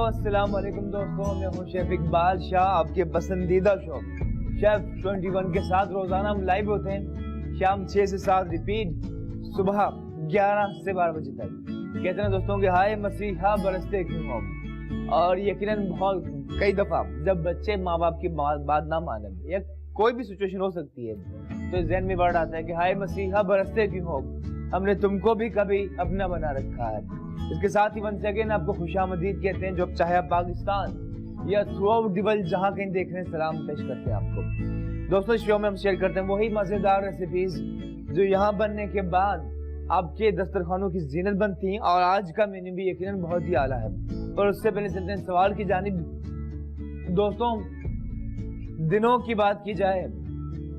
अस्सलाम वालेकुम दोस्तों, मैं हूं शेफ इकबाल शाह, आपके पसंदीदा शो शेफ 21 के साथ रोजाना हम लाइव होते हैं शाम 6 से 7, रिपीट सुबह 11 से 12 बजे तक। कहते हैं दोस्तों कि हाय मसीहा बरसते क्यों हो, और यकीनन बहुत कई दफा जब बच्चे माँ बाप की बात ना माने या कोई भी सिचुएशन हो सकती है तो ज़हन में वर्ड आता है कि हाय मसीहा बरसते क्यों हो, हमने तुमको भी कभी अपना बना रखा है। इसके साथ ही वंस अगेन आपको खुशामदीद कहते हैं, जो चाहे आप पाकिस्तान या थ्रू आउट द वर्ल्ड जहाँ कहीं देख रहे हैं, सलाम पेश करते हैं आपको। दोस्तों इस शो में हम शेयर करते हैं वही मजेदार रेसिपीज जो यहाँ बनने के बाद आपके दस्तरखानों की जीनत बनती हैं, और आज का मेन्यू भी यकीनन बहुत ही आला है। और उससे पहले चलते हैं सवाल की जानिब। दोस्तों दिनों की बात की जाए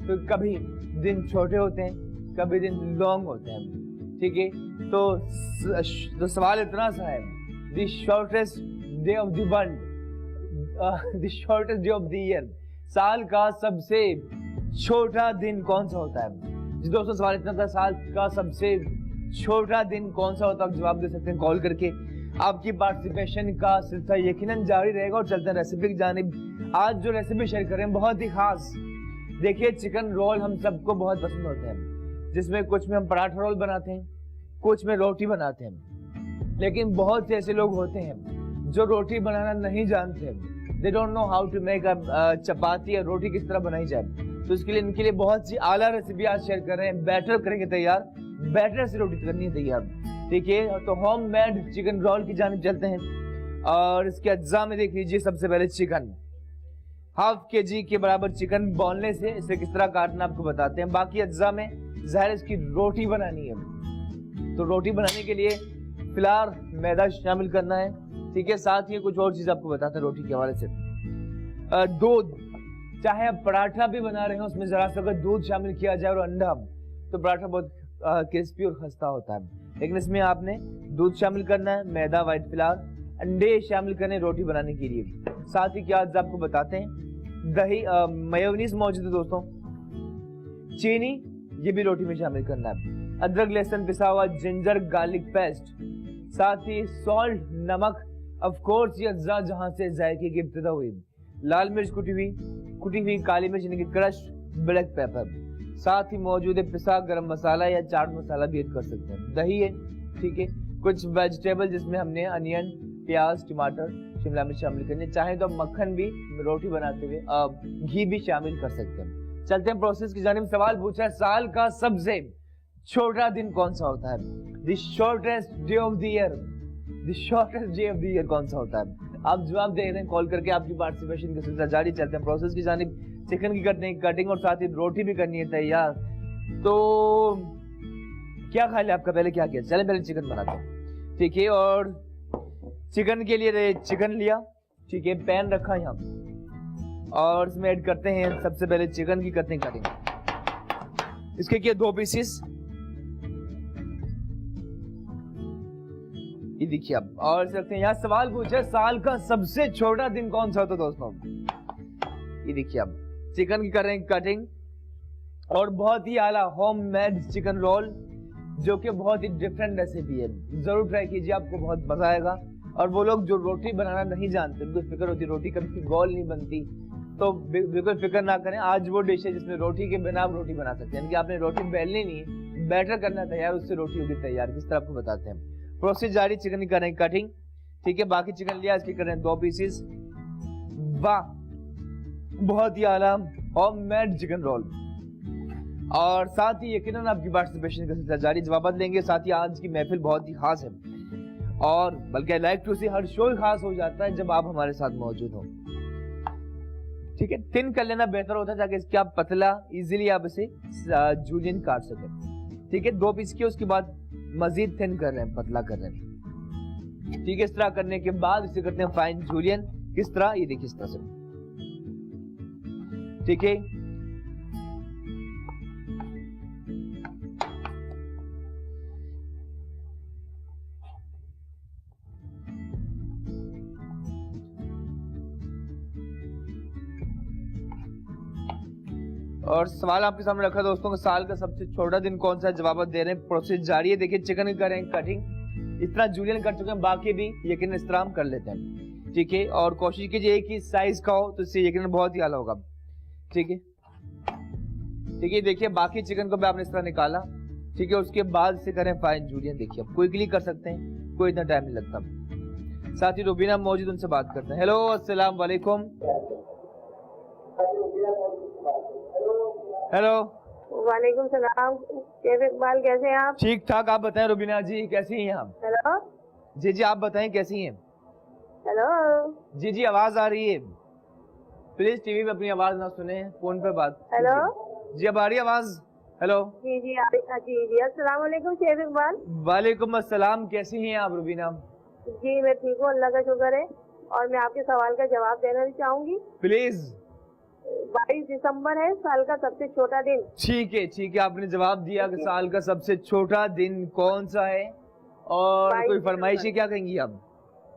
तो कभी दिन छोटे होते हैं, कभी दिन लॉन्ग होते हैं, ठीक है। तो सवाल इतना सा है, the shortest day of the world, the shortest day of the year, साल का सबसे छोटा दिन कौन सा होता है? जी दोस्तों सवाल इतना था, साल का सबसे छोटा दिन कौन सा होता है? आप जवाब दे सकते हैं कॉल करके। आपकी पार्टिसिपेशन का सिलसिला यकीनन जारी रहेगा। और चलते हैं रेसिपी की जानिब। आज जो रेसिपी शेयर करें बहुत ही खास, देखिए चिकन रोल हम सबको बहुत पसंद होते हैं, जिसमें कुछ में हम पराठा रोल बनाते हैं, कुछ में रोटी बनाते हैं, लेकिन बहुत से ऐसे लोग होते हैं जो रोटी बनाना नहीं जानते, they don't know how to make a chapati या रोटी किस तरह बनाई जाए। तो इसके लिए इनके लिए बहुत सी आला रेसिपी आज शेयर कर रहे हैं। बैटर करेंगे तैयार, बैटर से रोटी करनी है तैयार, ठीक है। तो होम मेड चिकन रोल की जानिब चलते हैं। और इसके अज्जा में देख लीजिए, सबसे पहले चिकन, हाफ के के बराबर चिकन बोनलेस से इसे किस तरह काटना आपको बताते हैं। बाकी अज्जा में ज़ाहिर इसकी रोटी बनानी है, तो रोटी बनाने के लिए फिलहाल मैदा शामिल करना है, ठीक है। साथ ही कुछ और चीज आपको बताते हैं रोटी के हवाले से। दूध, चाहे आप पराठा भी बना रहे हो उसमें जरा सा अगर दूध शामिल किया जाए और अंडा, तो पराठा बहुत क्रिस्पी और खस्ता होता है। लेकिन इसमें आपने दूध शामिल करना है, मैदा वाइट फिलहाल, अंडे शामिल करने रोटी बनाने के लिए। साथ ही क्या आपको बताते हैं, दही मेयोनीज मौजूद है दोस्तों, चीनी ये भी रोटी में शामिल करना है, अदरक लहसुन पिसा हुआ, जिंजर गार्लिक पेस्ट, साथ ही सॉल्ट नमक, ऑफ कोर्स ये अज्जा जहां से जायके की इब्तिदा हुई, लाल मिर्च कुटी हुई काली मिर्च यानी कि क्रश, ब्लैक पेपर, साथ ही मौजूद है पिसा गरम मसाला या चाट मसाला भी ऐड कर सकते हैं। दही है, ठीक है। कुछ वेजिटेबल जिसमें हमने अनियन, प्याज, टमाटर, शिमला मिर्च शामिल करनी, चाहे तो मक्खन भी रोटी बनाते हुए घी भी शामिल कर सकते हैं। चलते हैं प्रोसेस की जानिब। सवाल पूछा है साल का सबसे छोटा दिन कौन सा होता है? The shortest day of the year, the shortest day of the year कौन सा होता है? आप जवाब दे रहे हैं कॉल करके, आपकी पार्टिसिपेशन का सिलसिला जारी। चलते हैं प्रोसेस की जानिब। चिकन की करनी है कटिंग और साथ ही रोटी भी करनी है तैयार। तो क्या ख्याल है आपका, पहले क्या किया? चले पहले चिकन बनाते हैं, ठीक है। और चिकन के लिए चिकन लिया, ठीक है, पैन रखा यहाँ और इसमें ऐड करते हैं सबसे पहले चिकन की करते हैं कटिंग। इसके किए 2 पीसेस, ये देखिए आप। और सकते हैं यहाँ सवाल पूछे साल का सबसे छोटा दिन कौन सा होता है दोस्तों, ये देखिए आप। चिकन की कर रहे हैं कटिंग, और बहुत ही आला होम मेड चिकन रोल, जो कि बहुत ही डिफरेंट रेसिपी है, जरूर ट्राई कीजिए, आपको बहुत मजा आएगा। और वो लोग जो रोटी बनाना नहीं जानते, उनको फिक्र होती रोटी कभी गोल नहीं बनती, तो बिल्कुल फिक्र ना करें। आज वो डिश है जिसमें रोटी के बिना आप रोटी बना सकते हैं, यानी कि आपने रोटी बेलनी नहीं है, बैटर करना तैयार, उससे रोटी होगी तैयार। किस तरह आपको बताते हैं। प्रोसेस जारी, चिकन की करें कटिंग, ठीक है। बाकी चिकन लिया, इसके करें 2 पीसेस। वाह, बहुत ही आला होम मेड चिकन रोल। और साथ ही यकीनन आपकी पार्टिसिपेशन का सिलसिला जारी, जवाब लेंगे। साथ ही आज की महफिल बहुत ही खास है, और बल्कि I like to see her show खास हो जाता है जब आप हमारे साथ मौजूद हो, ठीक है। थिन कर लेना बेहतर होता है ताकि इसके आप पतला इजीली आप इसे जूलियन काट सकें, ठीक है। 2 पीस किए, उसके बाद मजीद थिन कर रहे हैं, पतला कर रहे हैं, ठीक है। इस तरह करने के बाद इसे करते हैं फाइन जूलियन। किस तरह, ये देखिए इस तरह से, ठीक है। और सवाल आपके सामने रखा दोस्तों कि साल का सबसे छोटा दिन कौन सा है? जवाब दे रहे हैं, प्रोसेस जारी है। देखिए चिकन करें कटिंग, इस तरह जूलियन कर चुके हैं, बाकी भी यकीन इस तरह हम कर लेते हैं। ठीक है, और कोशिश कीजिए एक ही साइज का हो, तो इससे यकीनन बहुत ही आला होगा। ठीक है, ठीक है, देखिए बाकी चिकन को भी आपने इस तरह निकाला। ठीक है, उसके बाद से करें फाइन जूलियन। देखिए आप क्विकली कर सकते हैं, कोई इतना टाइम नहीं लगता। साथ ही रुबीना मौजूद, उनसे बात करते हैं। हेलो, अस्सलाम वालेकुम। हेलो, वालेकुम सलाम। शेफ इकबाल, कैसे हैं आप? ठीक ठाक, आप बताएं रुबीना जी कैसी हैं आप? हेलो जी जी, आप बताएं कैसी हैं? हेलो जी जी, आवाज आ रही है। प्लीज टीवी पे अपनी आवाज ना सुने, फोन पे बात। हेलो जी, अब आ रही है आवाज? हेलो, जी जी जी जी, अस्सलाम वालेकुम शेफ इकबाल। वालेकुम अस्सलाम, कैसी हैं आप रुबीना? जी मैं ठीक हूँ, अल्लाह का शुक्र है। और मैं आपके सवाल का जवाब देना चाहूंगी। प्लीज। 22 दिसंबर है, साल का सबसे छोटा दिन। ठीक है, ठीक है, आपने जवाब दिया कि साल का सबसे छोटा दिन कौन सा है। और कोई फरमाइश है, क्या कहेंगी आप?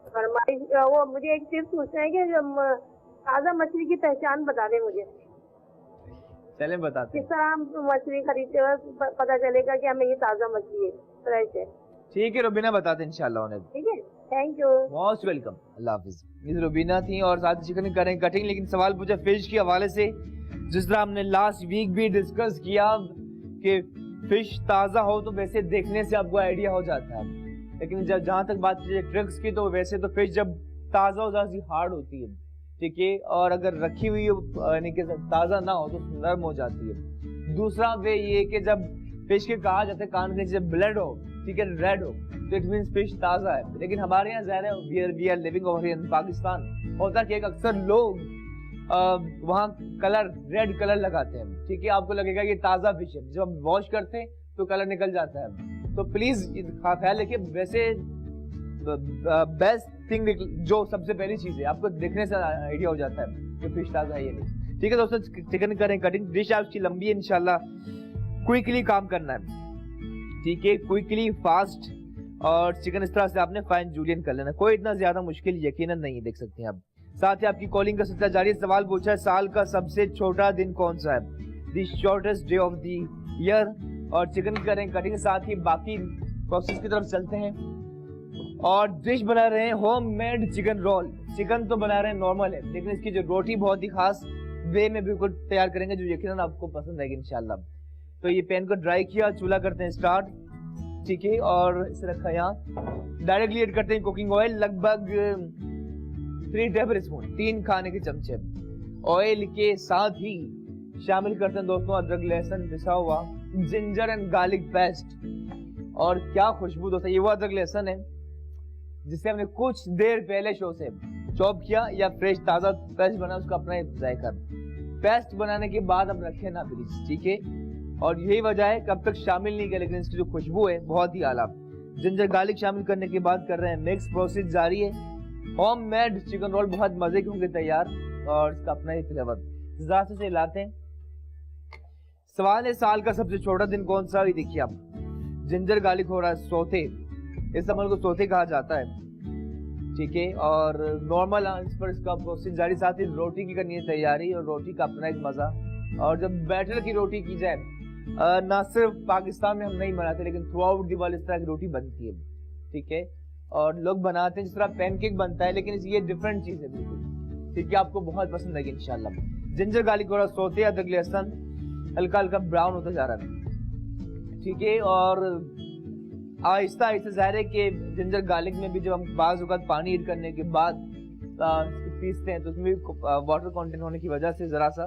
फरमाइश वो मुझे एक चीज पूछना है कि ताजा मछली की पहचान बता दें मुझे। चलें बताते किस हैं। तरह हम मछली खरीदते हुए पता चलेगा कि हमें ये ताजा मछली है, फ्रेश है? ठीक है रुबीना, बताते हैं इंशाल्लाह उन्हें। ठीक है, थैंक यू, मोस्ट वेलकम, अल्लाह हाफिज। ये रुबीना थी और साथ चिकन करें कटिंग, लेकिन सवाल पूछा फिश के हवाले से। जिस तरह हमने लास्ट वीक भी डिस्कस किया कि फिश ताज़ा हो तो वैसे देखने से आपको आइडिया हो जाता है, लेकिन जब जहाँ तक बात की ट्रिक्स की, तो वैसे तो फिश जब ताज़ा हो ज़्यादा हार्ड होती है। ठीक है, और अगर रखी हुई हो यानी कि ताज़ा ना हो तो नरम हो जाती है। दूसरा वे ये कि जब फिश के कहा जाता है कान के नीचे ब्लड हो, ठीक है, रेड हो, तो इट मींस फिश ताज़ा है। लेकिन हमारे यहाँ ज़ाहिर है we are living over in Pakistan, होता कि एक अक्सर लोग वहाँ कलर रेड कलर लगाते हैं। ठीक है, आपको लगेगा ये ताज़ा फिश है, जब आप वॉश करते हैं तो कलर निकल जाता है। तो प्लीज ख्याल रखिए, वैसे बेस्ट थिंग जो सबसे पहली चीज है, आपको देखने से आइडिया हो जाता है कि फिश ताज़ा है ये नहीं। ठीक है दोस्तों, चिकन करें कटिंग। डिश आपकी लंबी है, इंशाल्लाह क्विकली काम करना है। ठीक है, क्विकली फास्ट, और चिकन इस तरह से आपने फाइन जूलियन कर लेना, कोई इतना ज्यादा मुश्किल यकीनन नहीं है, देख सकते हैं आप। साथ ही आपकी कॉलिंग का सिलसिला जारी है। सवाल पूछा है साल का सबसे छोटा दिन कौन सा है, the shortest day of the year. और चिकन करें कटिंग के साथ ही बाकी प्रोसेस की तरफ चलते हैं। और डिश बना रहे हैं होममेड चिकन रोल। चिकन तो बना रहे हैं नॉर्मल है, लेकिन इसकी जो रोटी बहुत ही खास वे में बिल्कुल तैयार करेंगे, जो यकीनन आपको पसंद आएगी इंशाल्लाह। तो ये पैन को ड्राई किया, चूल्हा करते हैं स्टार्ट। ठीक है, और इसे रखा यहाँ। डायरेक्टली ऐड करते हैं कुकिंग ऑयल, लगभग 3 टेबल स्पून, 3 खाने के चमचे। ऑयल के साथ ही शामिल करते हैं दोस्तों अदरक लहसुन पिसा हुआ, जिंजर एंड गार्लिक पेस्ट। और क्या खुशबू दोस्तों, ये वो अदरक लहसुन है जिसे हमने कुछ देर पहले शो से चॉप किया या फ्रेश ताजा पेस्ट बना, उसका अपना जायका। पेस्ट बनाने के बाद अब रखे ना प्लीज, ठीक है। और यही वजह है कब तक शामिल नहीं किया, लेकिन इसकी जो खुशबू है बहुत ही आला। जिंजर गार्लिक शामिल करने के बाद कर रहे हैं मिक्स, प्रोसेस जारी है। होममेड चिकन रोल बहुत मजे के होंगे तैयार, और इसका अपना ही फ्लेवर। ज़्यादा से लाते हैं। सवाल है साल का सबसे छोटा दिन कौन सा, ये देखिए आप। जिंजर गार्लिक हो रहा है सोते, इस अमल को सोते कहा जाता है, ठीक है। और नॉर्मल आंच पर इसका प्रोसेस जारी। साथ ही रोटी की करनी है तैयारी, और रोटी का अपना एक मजा। और जब बैटर की रोटी की जाए, ना सिर्फ पाकिस्तान में हम नहीं बनाते, लेकिन थ्रू आउट दी वर्ल्ड इस तरह की रोटी बनती है, ठीक है। और लोग बनाते हैं जिस तरह पैनकेक बनता है, लेकिन ये डिफरेंट चीज है बिल्कुल, ठीक है। आपको बहुत पसंद आएगी इंशाल्लाह। जिंजर गार्लिक हो रहा सोते, अदरक लहसुन हल्का हल्का ब्राउन होता जा रहा है, ठीक है। और आहिस्ता आहिस्ता ज़ाहिर है कि जिंजर गार्लिक में भी जब हम बाज़ औक़ात पानी ऐड करने के बाद पीसते हैं, तो उसमें भी वाटर कंटेंट होने की वजह से ज़रा सा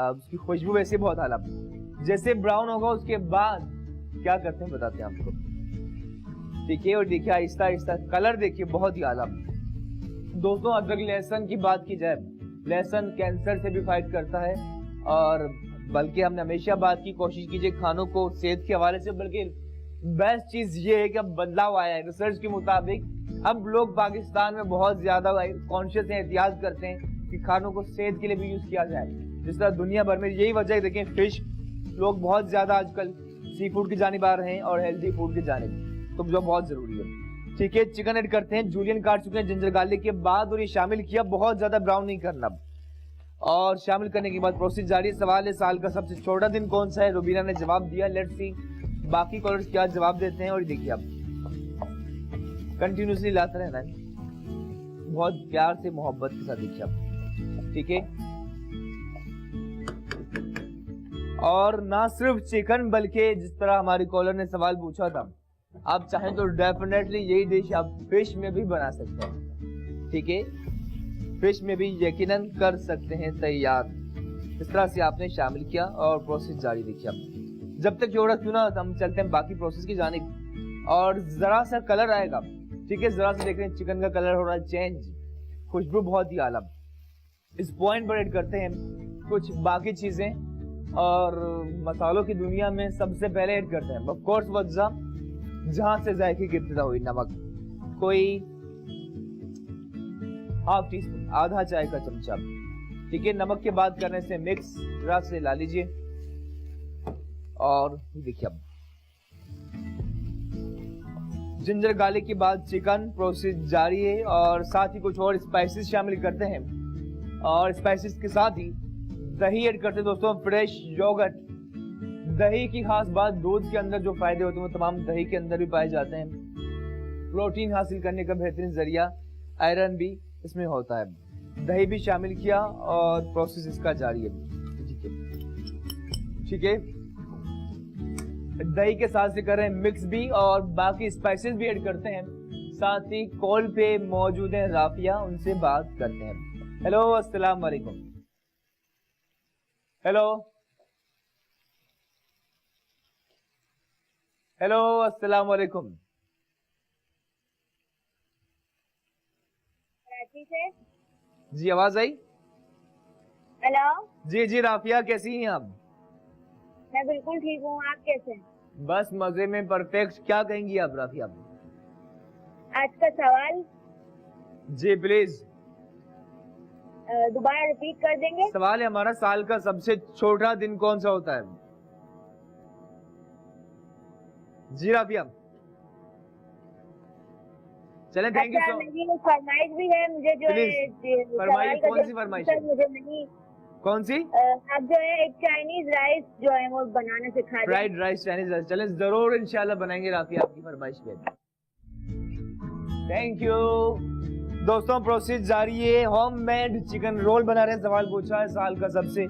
उसकी खुशबू वैसे बहुत आला। जैसे ब्राउन होगा उसके बाद क्या करते हैं बताते हैं आपको, ठीक है। और देखिए आहिस्ता आहिस्ता कलर देखिए बहुत ही आला। दोस्तों अदरक लहसुन की बात की जाए, लहसुन कैंसर से भी फाइट करता है, और बल्कि हमने हमेशा बात की कोशिश कीजिए खानों को सेहत के हवाले से, बल्कि बेस्ट चीज ये है कि अब बदलाव आया है। रिसर्च के मुताबिक अब लोग पाकिस्तान में बहुत ज्यादा कॉन्शियस हैं, एहतियात करते हैं कि खानों को सेहत के लिए भी यूज किया जाए, जिस तरह दुनिया भर में। यही वजह है, देखें फिश लोग बहुत ज्यादा आजकल सी फूड की जानिब आ रहे हैं और हेल्दी फूड की जानिब, तो जो बहुत जरूरी है, ठीक है। चिकन ऐड करते हैं, जूलियन काट चुके हैं जिंजर गार्लिक के बाद, और ये शामिल किया, बहुत ज्यादा ब्राउन नहीं करना। और शामिल करने के बाद प्रोसेस जारी। सवाल है साल का सबसे छोटा दिन कौन सा है, रुबीना ने जवाब दिया। लेट्स सी बाकी कॉलर्स क्या जवाब देते हैं। और देखिए आप कंटिन्यूसली लाते रहना है। बहुत प्यार से मोहब्बत के साथ देखिए आप, ठीक है। और ना सिर्फ चिकन बल्कि जिस तरह हमारी कॉलर ने सवाल पूछा था, आप चाहें तो डेफिनेटली यही डिश आप फिश में भी बना सकते हैं, ठीक है। फिश में भी यकीनन कर सकते हैं तैयार। इस तरह से आपने शामिल किया और प्रोसेस जारी रखिए। जब तक जोड़ा क्यों ना हम चलते हैं बाकी प्रोसेस की जानिब। और जरा सा कलर आएगा, ठीक है, जरा सा देख रहे हैं चिकन का कलर हो रहा है चेंज, खुशबू बहुत ही आला। इस पॉइंट पर ऐड करते हैं कुछ बाकी चीजें और मसालों की दुनिया में सबसे पहले ऐड करते हैं ऑफ कोर्स वो जहां से जायके की इब्तिदा हुई, नमक। कोई हाफ टी स्पून, आधा चाय का चमचा, ठीक है। नमक के बाद करने से मिक्स जरा से ला लीजिए। और देखिए अब जिंजर गार्लिक के बाद चिकन प्रोसेस जारी है और साथ ही कुछ और स्पाइसेस शामिल करते हैं। और स्पाइसेस के साथ ही दही ऐड करते हैं दोस्तों, फ्रेश योगर्ट। दही की खास बात, दूध के अंदर जो फायदे होते हैं वो तमाम दही के अंदर भी पाए जाते हैं। प्रोटीन हासिल करने का बेहतरीन जरिया, आयरन भी इसमें होता है। दही भी शामिल किया और प्रोसेस इसका जारी है, ठीक है। दही के साथ से कर रहे हैं मिक्स भी और बाकी स्पाइसेस भी ऐड करते हैं। साथ ही कॉल पे मौजूद है राफिया, उनसे बात करते हैं। हेलो, अस्सलाम वालेकुम। हेलो हेलो, अस्सलाम वालेकुम। जी आवाज आई? हेलो। जी जी राफिया, कैसी हैं आप? मैं बिल्कुल ठीक हूँ, आप कैसे हैं? बस मजे में, परफेक्ट। क्या कहेंगी आप राफिया? आज का सवाल जी प्लीज दोबारा रिपीट कर देंगे? सवाल है हमारा, साल का सबसे छोटा दिन कौन सा होता है? जी राफिया, चलें, थैंक यू अच्छा, सो। मेरी फरमाइश भी है, मुझे जो है फरमाइश, कौन सी फरमाइश है? मुझे नहीं, कौन सी? आप जो है एक चाइनीज राइस जो है वो बनाना सिखा दें। फ्राइड राइस, चाइनीज राइस, चलें जरूर इंशाल्लाह बनाएंगे राफिया आपकी फरमाइश पे। थैंक यू दोस्तों। प्रोसेस जारी है। होममेड चिकन रोल बना रहे हैं। सवाल पूछा है साल का सबसे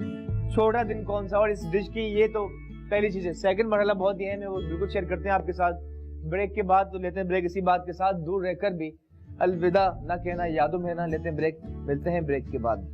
छोटा दिन कौन सा, और इस डिश की ये तो पहली चीज है। सेकंड मरहला बहुत अहम है, वो बिल्कुल शेयर करते हैं आपके साथ ब्रेक के बाद। तो लेते हैं ब्रेक। इसी बात के साथ दूर रहकर भी अलविदा ना कहना, यादों में ना। लेते हैं ब्रेक, मिलते हैं ब्रेक के बाद।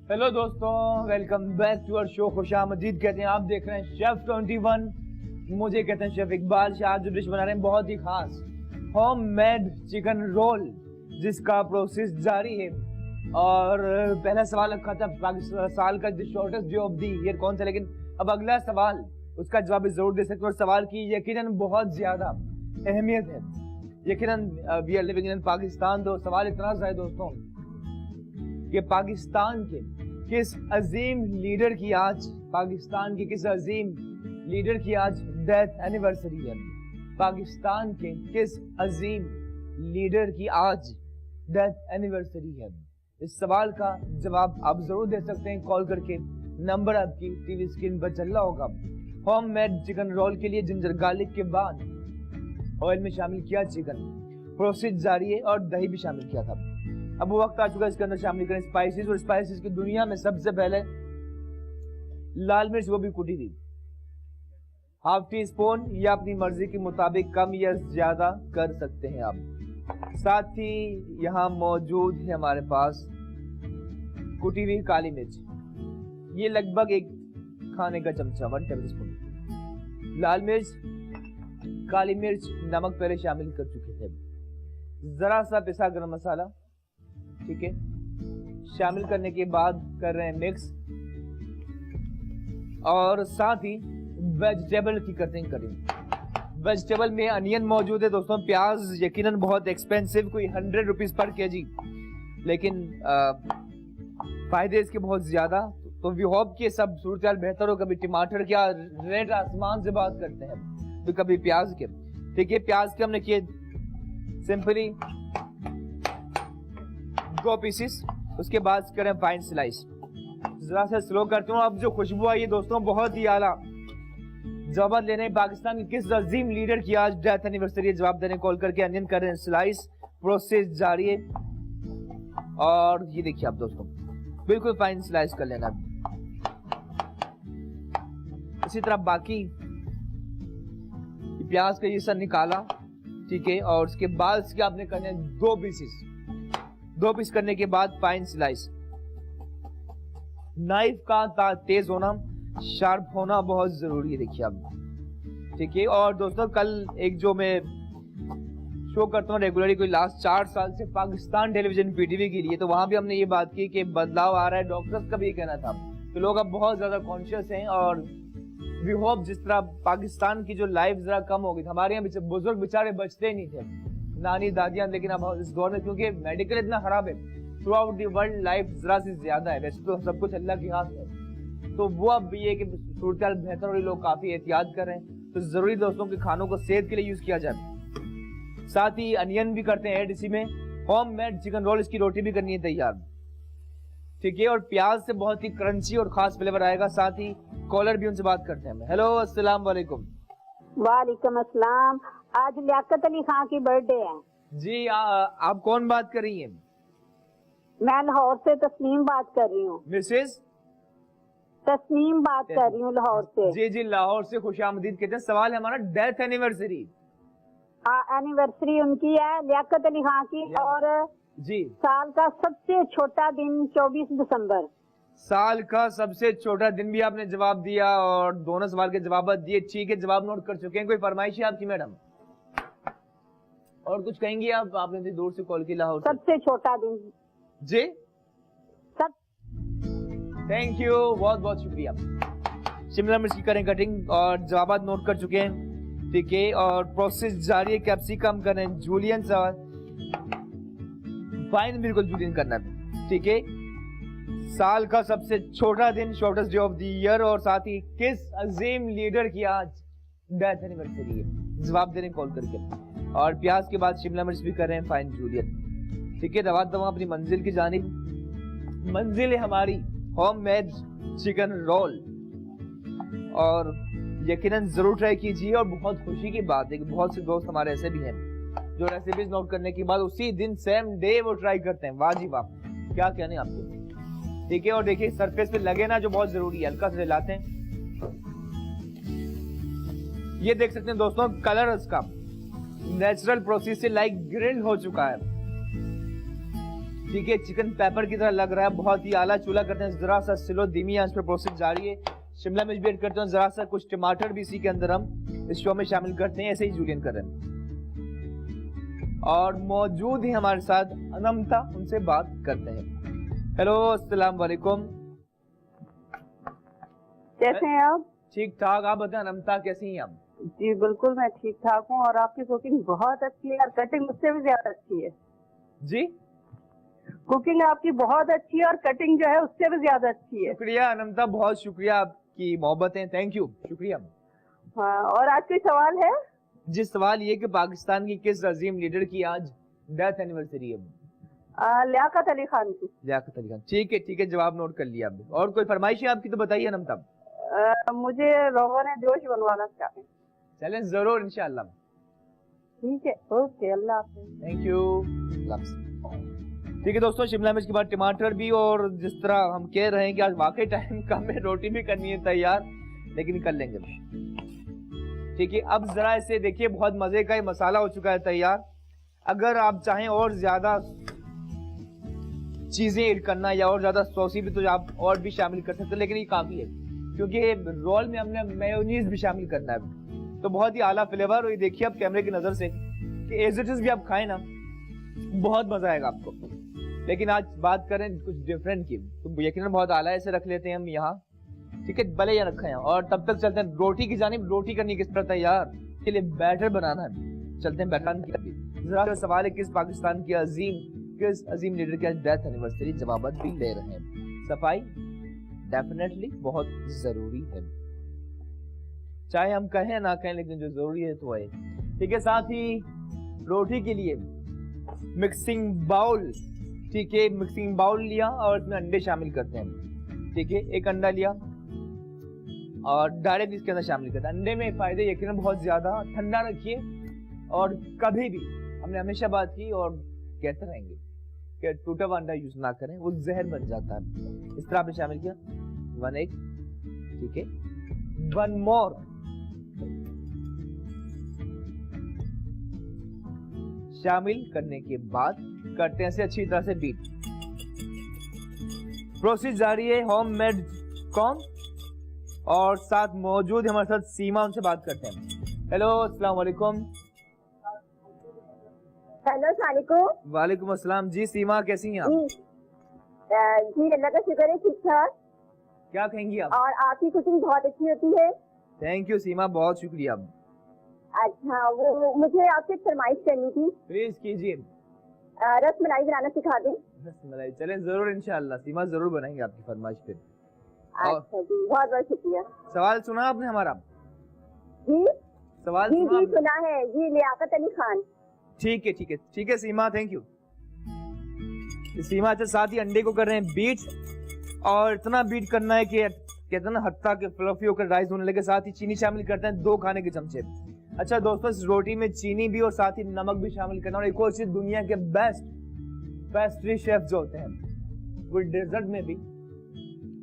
हेलो दोस्तों, welcome back to our show. खुशामदीद कहते हैं। आप देख रहे हैं शेफ 21, मुझे कहते हैं शेफ इकबाल शाह। जो डिश बना रहे हैं बहुत ही खास, होममेड चिकन रोल, जिसका प्रोसेस जारी है। और पहला सवाल रखा था साल का shortest day of the year कौन सा, लेकिन अब अगला सवाल उसका जवाब जरूर दे सकते हैं। और सवाल की यकीनन बहुत ज्यादा अहमियत है। यकीनन we are living in Pakistan. तो सवाल इतना सा है दोस्तों कि पाकिस्तान के किस अजीम लीडर की आज डेथ एनिवर्सरी है। पाकिस्तान के किस अजीम लीडर की आज डेथ एनिवर्सरी है। इस सवाल का जवाब आप जरूर दे सकते हैं कॉल करके। नंबर आपकी टीवी स्क्रीन पर चल रहा होगा। होममेड चिकन रोल के लिए जिंजर गार्लिक के बाद ऑयल में शामिल किया चिकन, प्रोसेस जारी है और दही भी शामिल किया था। अब वो वक्त आ चुका है इसके अंदर शामिल करें स्पाइसेस। और स्पाइसेस की दुनिया में सबसे पहले लाल मिर्च, वो भी कुटी हुई, हाफ टी स्पून, या अपनी मर्जी के मुताबिक कम या ज्यादा कर सकते हैं आप। साथ ही यहाँ मौजूद है हमारे पास कुटी हुई काली मिर्च, ये लगभग एक खाने का चमचा, 1 टेबल स्पून। लाल मिर्च काली मिर्च, नमक पहले शामिल कर चुके थे। जरा सा पिसा गरम मसाला, ठीक है, शामिल करने के बाद कर रहे हैं मिक्स, और साथ ही वेजिटेबल की कटिंग करेंगे। वेजिटेबल में अनियन मौजूद है दोस्तों, प्याज यकीनन बहुत एक्सपेंसिव, कोई 100 रुपीज पर केजी, लेकिन फायदे इसके बहुत ज्यादा। तो वी होप कि सब सूरत बेहतर हो। कभी टमाटर क्या रेट आसमान से बात करते हैं, तो कभी प्याज के। ठीक है, प्याज के हमने किए सिंपली 2 पीसेस, उसके बाद करें फाइन स्लाइस। जरा सा स्लो करते हूँ। अब जो खुशबू आई है दोस्तों बहुत ही आला। जवाब लेने पाकिस्तान के किस अजीम लीडर की आज डेथ एनिवर्सरी है, जवाब देने कॉल करके अनियन कर रहे हैं स्लाइस, प्रोसेस जारी है। और ये देखिए आप दोस्तों, बिल्कुल फाइन स्लाइस कर लेना। इसी तरह बाकी प्याज का ये सब निकाला, ठीक है, और उसके बाद इसके आपने करने 2 पीसेस। 2 पीस करने के बाद फाइन स्लाइस। नाइफ का तेज होना, शार्प होना बहुत जरूरी है, देखिए आप, ठीक है। और दोस्तों कल एक जो मैं शो करता हूँ रेगुलरली, कोई लास्ट 4 साल से पाकिस्तान टेलीविजन पीटीवी के लिए, तो वहां भी हमने ये बात की कि बदलाव आ रहा है। डॉक्टर्स का भी ये कहना था कि लोग अब बहुत ज्यादा कॉन्शियस हैं, और वी होप जिस तरह पाकिस्तान की जो लाइफ जरा कम हो गई, हमारे यहाँ बुजुर्ग बेचारे बचते ही नहीं थे, नानी दादियां, लेकिन अब इस दौर में क्योंकि मेडिकल इतना खराब है, through out the world life जरा सी ज्यादा है। वैसे तो सब कुछ अल्लाह के हाथ है, तो वो अब ये कि सूरत बेहतर हो रही, लोग काफी एहतियात कर रहे हैं। तो जरूरी दोस्तों के खानों को सेहत के लिए यूज किया जाए। साथ ही अनियन भी करते हैं ऐड इसी में। होम मेड चिकन रोल, इसकी रोटी भी करनी है तैयार, ठीक है। और प्याज से बहुत ही क्रंची और खास फ्लेवर आएगा। साथ ही कॉलर भी उनसे बात करते हैं। हेलो, अस्सलाम वालेकुम। वालेकुम अस्सलाम। आज लियाकत अली खान की बर्थडे है जी। आप कौन बात कर रही हैं? मैं लाहौर से तस्नीम बात कर रही हूँ। मिसेस तस्नीम बात कर रही हूँ लाहौर से। जी जी, लाहौर से खुशामदीद कहते हैं। सवाल है हमारा डेथ एनिवर्सरी। एनिवर्सरी उनकी है लियाकत अली खान की, और जी साल का सबसे छोटा दिन 24 दिसंबर। साल का सबसे छोटा दिन भी आपने जवाब दिया, और दोनों सवाल के जवाब दिए, ठीक है, जवाब नोट कर चुके हैं। कोई फरमाइश है आपकी मैडम? और कुछ कहेंगी आप? आपने इतनी दूर से कॉल की लाहौर से। सबसे छोटा दिन जी, सब। थैंक यू, बहुत बहुत शुक्रिया। शिमला मिर्च की करें कटिंग, और जवाब नोट कर चुके हैं, ठीक है। और प्रोसेस जारी है। कैप्सिकम करें जूलियन सा फाइन, बिल्कुल जूलियन करना है, ठीक है। साल का सबसे छोटा दिन, shortest day of the year, और साथ ही किस अजीम लीडर की आज डेथ एनिवर्सरी है, जवाब देने कॉल करके। और प्याज के बाद शिमला मिर्च भी कर रहे हैं फाइन जूलियन, ठीक है। दवा दवा अपनी मंजिल की जानिब। मंजिल है हमारी होम मेड चिकन रोल, और यकीनन जरूर ट्राई कीजिए। और बहुत खुशी की बात है कि बहुत से दोस्त हमारे ऐसे भी हैं जो रेसिपीज नोट करने के बाद उसी दिन सेम डे वो ट्राई करते हैं। वाह जी वाह, क्या कहने आपके, ठीक है। और देखिए सरफेस पे लगे ना, जो बहुत जरूरी है, हल्का से हिलाते हैं। ये देख सकते हैं दोस्तों, कलर इसका नेचुरल प्रोसेस से लाइक ग्रिल्ड हो चुका है, ठीक है। चिकन पेपर की तरह लग रहा है, बहुत ही आला। चूल्हा करते हैं जरा सा स्लो, धीमी आंच पे प्रोसेस जारी है। शिमला मिर्च भी ऐड करते हैं, जरा सा कुछ टमाटर भी इसी के अंदर हम इस शो में शामिल करते हैं। ऐसे ही जूलियन कर रहे हैं। और मौजूद है हमारे साथ अनमता, उनसे बात करते हैं। हेलो, अस्सलाम वालेकुम। कैसे हैं आप? ठीक ठाक, आप बताएं अनमता, कैसी हैं आप? जी बिल्कुल, मैं ठीक ठाक हूँ। और आपकी कुकिंग बहुत अच्छी है, और कटिंग उससे भी ज्यादा अच्छी है। जी, कुकिंग आपकी बहुत अच्छी है, और कटिंग जो है उससे भी ज्यादा अच्छी है। शुक्रिया अनमता, बहुत शुक्रिया, आपकी मोहब्बतें, थैंक यू, शुक्रिया। हाँ, और आज कोई सवाल है? जी, सवाल ये कि पाकिस्तान की किस अजीम लीडर की आज डेथ एनिवर्सरी है? लियाकत अली खान की। लियाकत अली खान, ठीक है ठीक है, जवाब नोट कर लिया आपने। और कोई फरमाइश है आपकी तो बताइए अनमता। मुझे रोगन जोश बनवाना चाहते हैं। चलें, जरूर, इंशाल्लाह। ठीक है, ओके, अल्लाह हाफिज़। Thank you. ठीक है दोस्तों, शिमला मिर्च के बाद टमाटर भी, और जिस तरह हम कह रहे हैं कि आज वाकई टाइम कम है, रोटी भी करनी है तैयार, लेकिन कर लेंगे, ठीक है। अब जरा इसे देखिए, बहुत मजे का ये मसाला हो चुका है तैयार। अगर आप चाहें और ज्यादा चीजें ऐड करना या और ज्यादा सॉसी भी, तो आप और भी शामिल कर सकते हैं, लेकिन ये काफी है क्योंकि रोल में हमने मेयोनीज भी शामिल करना है। तो बहुत ही आला फ्लेवर। और ये देखिए आप कैमरे की नजर से कि एज इट इज भी आप खाएं ना, बहुत मजा आएगा आपको। लेकिन आज बात करें कुछ डिफरेंट की, तो यकीनन बहुत आला है, इसे रख लेते हैं हम यहाँ, ठीक है, भले यहाँ रखा है। और तब तक चलते हैं रोटी की जानिब। रोटी करनी किस तरह तैयार, के लिए बैटर बनाना है। चलते हैं बैटर की। जरा सवाल है किस पाकिस्तान की अजीम लीडर की डेथ एनिवर्सरी, जवाब भी ले रहे हैं। सफाई डेफिनेटली बहुत जरूरी है, चाहे हम कहें ना कहें, लेकिन जो जरूरी है तो है, ठीक है। साथ ही रोटी के लिए मिक्सिंग बाउल, ठीक है, मिक्सिंग बाउल लिया और इसमें अंडे शामिल करते हैं, ठीक है। एक अंडा लिया और डायरेक्ट इसके अंदर शामिल करते हैं। अंडे में फायदे यकीनन बहुत ज्यादा। ठंडा रखिए और कभी भी, हमने हमेशा बात की और कहते रहेंगे कि टूटा हुआ अंडा यूज ना करें, वो जहर बन जाता है। इस तरह आपने शामिल किया 1 एग, ठीक है। 1 मोर, शामिल करने के बाद करते हैं इसे अच्छी तरह से बीट। प्रोसेस जारी है होममेड कॉर्न, और साथ मौजूद हमारे साथ सीमा, उनसे बात करते हैं। हेलो, अस्सलाम वालेकुम। हेलो, सलामुकुम। वालेकुम अस्सलाम जी। सीमा कैसी हैं आप? जी अल्लाह का शुक्र है, ठीक ठाक। क्या कहेंगी आप? और आपकी कुकिंग बहुत अच्छी होती है। थैंक यू सीमा, बहुत शुक्रिया। अच्छा, वो मुझे आपसे फरमाइश करनी थी। प्लीज कीजिए। रस मलाई बनाना सिखा दें। रस मलाई, चलें जरूर, इंशाल्लाह सीमा जरूर बनाएंगे आपकी फरमाइश पे। अच्छा जी, बहुत बहुत शुक्रिया। सवाल सुना आपने हमारा? जी सवाल जी सुना जी आपने? सुना है जी, लियाकत अली खान। ठीक है ठीक है ठीक है सीमा, थैंक यू सीमा। अच्छा, साथ ही अंडे को कर रहे हैं बीट, और इतना बीट करना है कि कहते हैं ना हत्ता के फ्लफी होकर राइस होने लगे। साथ ही चीनी शामिल करते हैं 2 खाने के चमचे। अच्छा दोस्तों, इस रोटी में चीनी भी और साथ ही नमक भी शामिल करना। और एक और चीज, दुनिया के बेस्ट पेस्ट्री शेफ जो होते हैं वो डेजर्ट में भी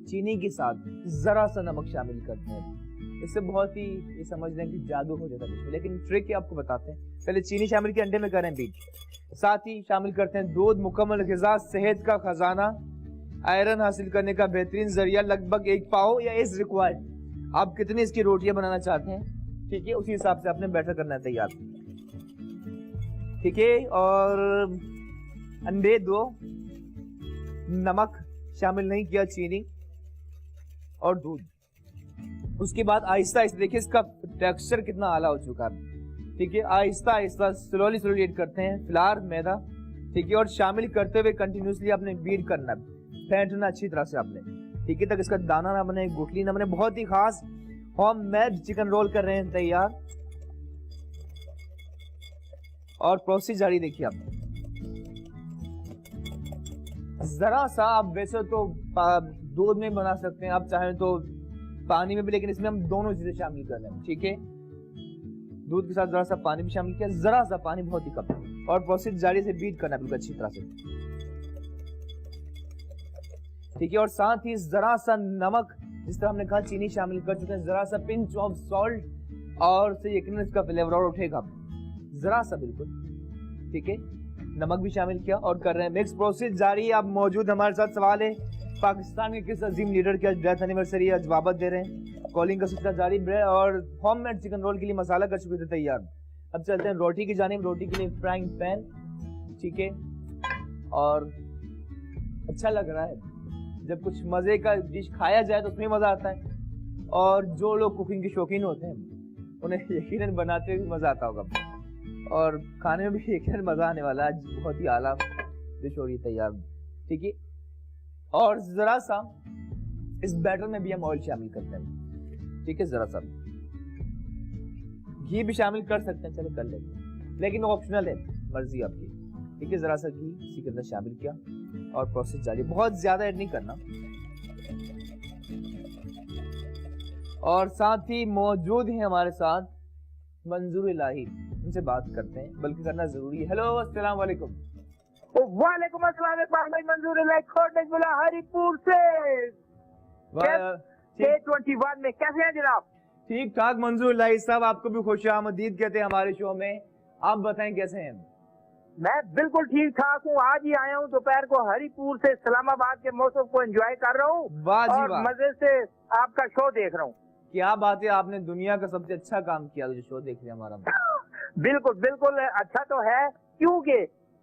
चीनी के साथ जरा सा नमक शामिल करते हैं। इससे बहुत ही ये समझ लें कि जादू हो जाता है। लेकिन ट्रिक ये आपको बताते हैं। पहले चीनी शामिल के अंडे में करें बीट, साथ ही शामिल करते हैं दूध, मुकम्मल ग़िज़ा, सेहत का खजाना, आयरन हासिल करने का बेहतरीन जरिया, लगभग 1 पाव या इज रिक्वायर्ड। आप कितनी इसकी रोटियां बनाना चाहते हैं, ठीक है, उसी हिसाब से आपने बैटर करना है तैयार, ठीक है। और अंडे 2, नमक शामिल नहीं किया, चीनी और दूध। उसके बाद आहिस्ता आहिस्ता, देखिए इसका टेक्सचर कितना आला हो चुका है, ठीक है। आहिस्ता आहिस्ता स्लोली ऐड करते हैं फ्लावर, मैदा, ठीक है, और शामिल करते हुए कंटिन्यूसली आपने बीट करना है, फेंटना अच्छी तरह से आपने, ठीक है, तक इसका दाना ना बने, गुठली ना बने। बहुत ही खास होममेड चिकन रोल कर रहे हैं तैयार। और प्रोसेस जारी देखिए आप। जरा सा आप वैसे तो दूध में बना सकते हैं, आप चाहें तो पानी में भी, लेकिन इसमें हम दोनों चीजें शामिल कर रहे हैं, ठीक है। दूध के साथ जरा सा पानी भी शामिल किया, जरा सा पानी, बहुत ही कम। और प्रोसेस जारी से बीट करना बिल्कुल अच्छी तरह से, ठीक है। और साथ ही जरा सा नमक, जिस तरह हमने कहा चीनी शामिल कर चुके हैं, जरा सा पिंच ऑफ सॉल्ट, और से यकीनन इसका फ्लेवर और उठेगा, जरा सा बिल्कुल, ठीक है। नमक भी शामिल किया और कर रहे हैं मिक्स। प्रोसेस जारी है। आप मौजूद हमारे साथ। सवाल है पाकिस्तान के किस अजीम लीडर की डेथ एनिवर्सरी है, जवाब दे रहे हैं। कॉलिंग का सिलसिला जारी। ब्रेड और होममेड चिकन रोल के लिए मसाला कर चुके थे तैयार। अब चलते हैं रोटी की जानिब। रोटी के लिए फ्राइंग पैन, ठीक है। और अच्छा लग रहा है, जब कुछ मजे का डिश खाया जाए तो उसमें मजा आता है। और जो लोग कुकिंग के शौकीन होते हैं उन्हें यकीनन बनाते हुए मजा आता होगा, और खाने में भी यकीनन मजा आने वाला है। आज बहुत ही आला डिश हो रही है तैयार, ठीक है। और जरा सा इस बैटर में भी हम ऑयल शामिल करते हैं, ठीक है। जरा सा घी भी शामिल कर सकते हैं, चले कर लेते हैं, लेकिन ऑप्शनल है, मर्जी आपकी, ठीक है। जरा सा घी इसी के अंदर शामिल किया और प्रोसेस जारी। बहुत ज्यादा ऐड नहीं करना। और साथ ही मौजूद है हमारे साथ मंजूर इलाही, उनसे बात करते हैं, बल्कि करना जरूरी है। हेलो, अस्सलाम वालेकुम। वालेकुम अस्सलाम, इकबाल भाई मंजूर इलाही खोटकबला हरिपुर से। 21 में कैसे हैं जनाब? ठीक ठाक मंजूर इलाही साहब, आपको भी खुश आमदीद कहते हैं हमारे शो में। आप बताएं कैसे हैं? मैं बिल्कुल ठीक ठाक हूँ। आज ही आया हूँ दोपहर को हरिपुर से, इस्लामाबाद के मौसम को एंजॉय कर रहा हूँ वाह जी और वाह। मजे से आपका शो देख रहा हूँ। क्या बात है, आपने दुनिया का सबसे अच्छा काम किया जो शो देख रहे हैं हमारा। बिल्कुल बिल्कुल अच्छा तो है, क्योंकि